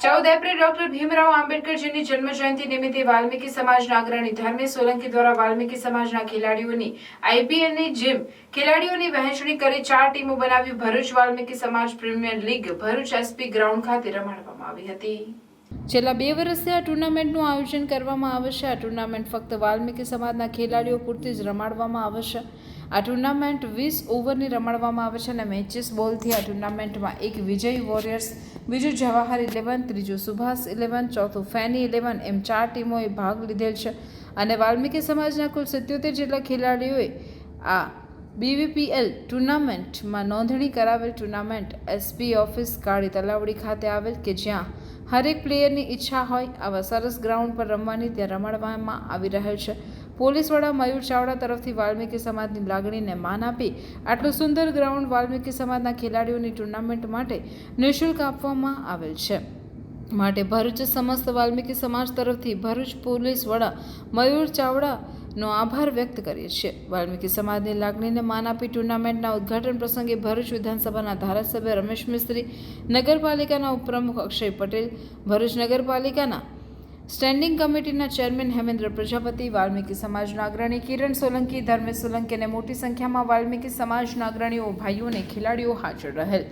14 April doctor Bhimrao આંબેડકરજીની જન્મ જયંતિ નિમિત્તે વાલ્મીકી સમાજના અગ્રણી ધર્મેશ સોલંકી દ્વારા વાલ્મીકી સમાજના ખેલાડીઓની આઈપીએલની જેમ ખેલાડીઓની વહેંચણી કરી 4 ટીમો બનાવી ભરૂચ વાલ્મીકી સમાજ premier league Bharuch SP ground ખાતે રમાડવામાં આવી હતી। છેલ્લા 2 વર્ષથી આ ટુર્નામેન્ટનું આયોજન કરવામાં આવે છે। આ ટુર્નામેન્ટ ફક્ત વાલ્મીકી સમાજના ખેલાડીઓ પૂરતી જ રમાડવામાં આવે છે। આ ટુર્નામેન્ટ 20 ઓવરની રમાડવામાં આવે છે અને મેચિસ બોલથી આ ટુર્નામેન્ટમાં એક વિજય વોરિયર્સ, બીજું જવાહર 11, ત્રીજું સુભાષ 11, ચોથું ફેની 11 એમ 4 ટીમોએ ભાગ લીધેલ છે અને વાલ્મીકી સમાજના કુલ 77 જેટલા ખેલાડીઓએ આ BVPL ટુર્નામેન્ટમાં નોંધણી કરાવેલ। ટુર્નામેન્ટ એસપી ઓફિસ કાળી તલાવડી ખાતે આવેલ કે જ્યાં હરેક પ્લેયરની ઈચ્છા હોય આવા સરસ ગ્રાઉન્ડ પર રમવાની ત્યાં રમાડવામાં આવી રહેલ છે। પોલીસ વડા મયુર ચાવડા તરફથી વાલ્મીકી સમાજની લાગણીને માન આપી આટલું સુંદર ગ્રાઉન્ડ વાલ્મીકી સમાજના ખેલાડીઓની ટુર્નામેન્ટ માટે નિઃશુલ્ક આપવામાં આવેલ છે। માટે ભરૂચ સમસ્ત વાલ્મીકી સમાજ તરફથી ભરૂચ પોલીસ વડા મયુર ચાવડાનો આભાર વ્યક્ત કરીએ છીએ। વાલ્મીકી સમાજની લાગણીને માન આપી ટુર્નામેન્ટના ઉદ્ઘાટન પ્રસંગે ભરૂચ વિધાનસભાના ધારાસભ્ય રમેશ મિસ્ત્રી, નગરપાલિકાના ઉપપ્રમુખ અક્ષય પટેલ, ભરૂચ નગરપાલિકાના સ્ટેન્ડિંગ કમિટીના ચેરમેન હેમેન્દ્ર પ્રજાપતિ, વાલ્મીકી સમાજના અગ્રણી કિરણ સોલંકી, ધર્મેશ સોલંકી અને મોટી સંખ્યામાં વાલ્મીકી સમાજના અગ્રણીઓ, ભાઈઓ અને ખેલાડીઓ હાજર રહેલ।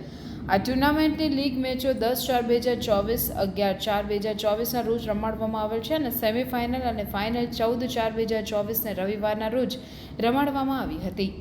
આ ટુર્નામેન્ટની લીગ મેચો 10/4/2024, 11/4/2024ના રોજ રમાડવામાં આવેલ છે અને સેમીફાઇનલ અને ફાઇનલ 14/4/2024ને રવિવારના રોજ રમાડવામાં આવી હતી।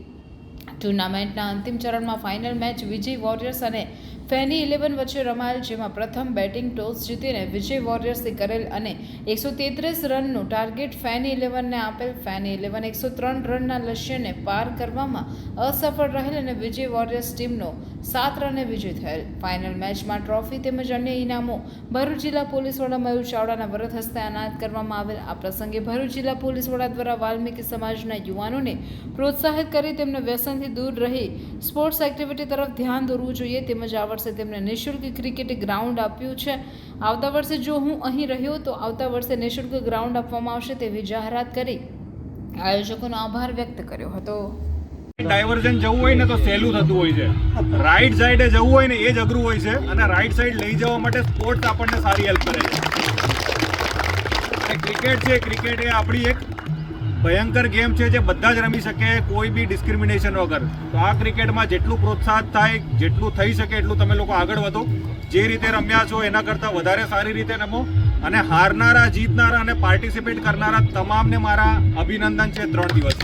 ટુર્નામેન્ટના અંતિમ ચરણમાં ફાઇનલ મેચ વિજય વોરિયર્સ અને ફેની 11 વચ્ચે રમાયેલ, જેમાં પ્રથમ બેટિંગ ટોસ જીતીને વિજય વોરિયર્સે કરેલ અને 133 રનનું ટાર્ગેટ ફેની 11ને આપેલ। ફેની 11 103 રનના લક્ષ્યને પાર કરવામાં અસફળ રહેલ અને વિજય વોરિયર્સ ટીમનો 7 રને વિજય થયેલ। ફાઇનલ મેચમાં ટ્રોફી તેમજ અન્ય ઇનામો ભરૂચ જિલ્લા પોલીસ વડા મયુર ચાવડાના વરદ હસ્તે એનાયત કરવામાં આવેલ। આ પ્રસંગે ભરૂચ જિલ્લા પોલીસ વડા દ્વારા વાલ્મીકી સમાજના યુવાનોને પ્રોત્સાહિત કરી તેમને વ્યસનથી દૂર રહી સ્પોર્ટ્સ એક્ટિવિટી તરફ ધ્યાન દોરવું જોઈએ તેમજ આ વર્ષે તેમને નિઃશુલ્ક ક્રિકેટ ગ્રાઉન્ડ આપ્યું છે। આવતા વર્ષે જો હું અહીં રહ્યો તો આવતા વર્ષે નિઃશુલ્ક ગ્રાઉન્ડ આપવામાં આવશે તેવી જાહેરાત કરી આયોજકોનો આભાર વ્યક્ત કર્યો હતો। ડાયવર્ઝન જવું હોય ને તો સહેલું થતું હોય છે, રાઈટ સાઈડે જવું હોય ને એ જ અઘરું હોય છે અને રાઈટ સાઈડ લઈ જવા માટે સ્પોર્ટ્સ આપણને સારી હેલ્પ કરે છે। અને ક્રિકેટ છે, ક્રિકેટ એ આપણી એક ભયંકર ગેમ છે જે બધા જ રમી શકે, કોઈ બી ડિસ્ક્રિમિનેશન વગર। તો આ ક્રિકેટમાં જેટલું પ્રોત્સાહિત થાય, જેટલું થઈ શકે એટલું તમે લોકો આગળ વધો। જે રીતે રમ્યા છો એના કરતાં વધારે સારી રીતે રમો અને હારનારા, જીતનારા અને પાર્ટિસિપેટ કરનારા તમામને મારા અભિનંદન છે 3 દિવસ।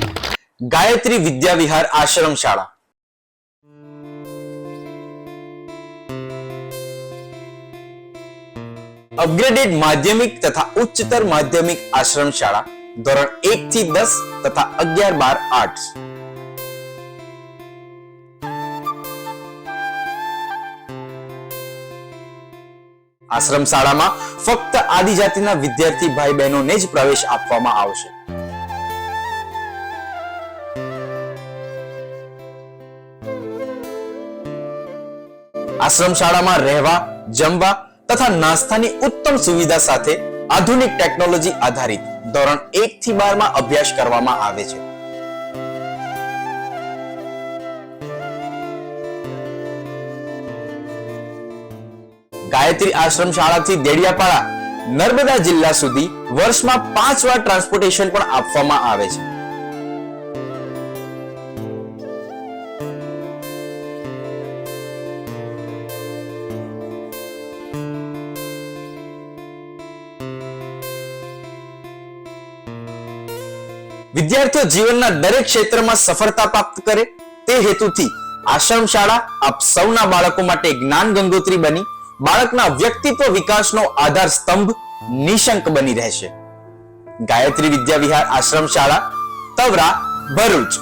ગાયત્રી વિદ્યા વિહાર આશ્રમ શાળા અપગ્રેડેડ માધ્યમિક તથા ઉચ્ચતર માધ્યમિક આશ્રમ શાળા ધોરણ 1 થી 10 તથા 11-12 આર્ટ્સ। આશ્રમ શાળામાં ફક્ત આદિજાતિના વિદ્યાર્થી ભાઈ બહેનોને જ પ્રવેશ આપવામાં આવશે। આશ્રમ શાળામાં રહેવા, જમવા તથા નાસ્તાની ઉત્તમ સુવિધા સાથે આધુનિક ટેકનોલોજી આધારિત ધોરણ 1 થી 12 માં અભ્યાસ કરવામાં આવે છે। ગાયત્રી આશ્રમ શાળાથી દેડિયાપાડા, નર્મદા જિલ્લા સુધી વર્ષમાં 5 વાર ટ્રાન્સપોર્ટેશન પણ આપવામાં આવે છે। વિદ્યાર્થીઓ જીવનના દરેક ક્ષેત્રમાં સફળતા પ્રાપ્ત કરે તે હેતુથી આશ્રમ શાળા આપ સૌના બાળકો માટે જ્ઞાન ગંગોત્રી બની બાળકના વ્યક્તિત્વ વિકાસનો આધાર સ્તંભ નિશંક બની રહેશે। ગાયત્રી વિદ્યા વિહાર આશ્રમ શાળા, તવરા, ભરૂચ।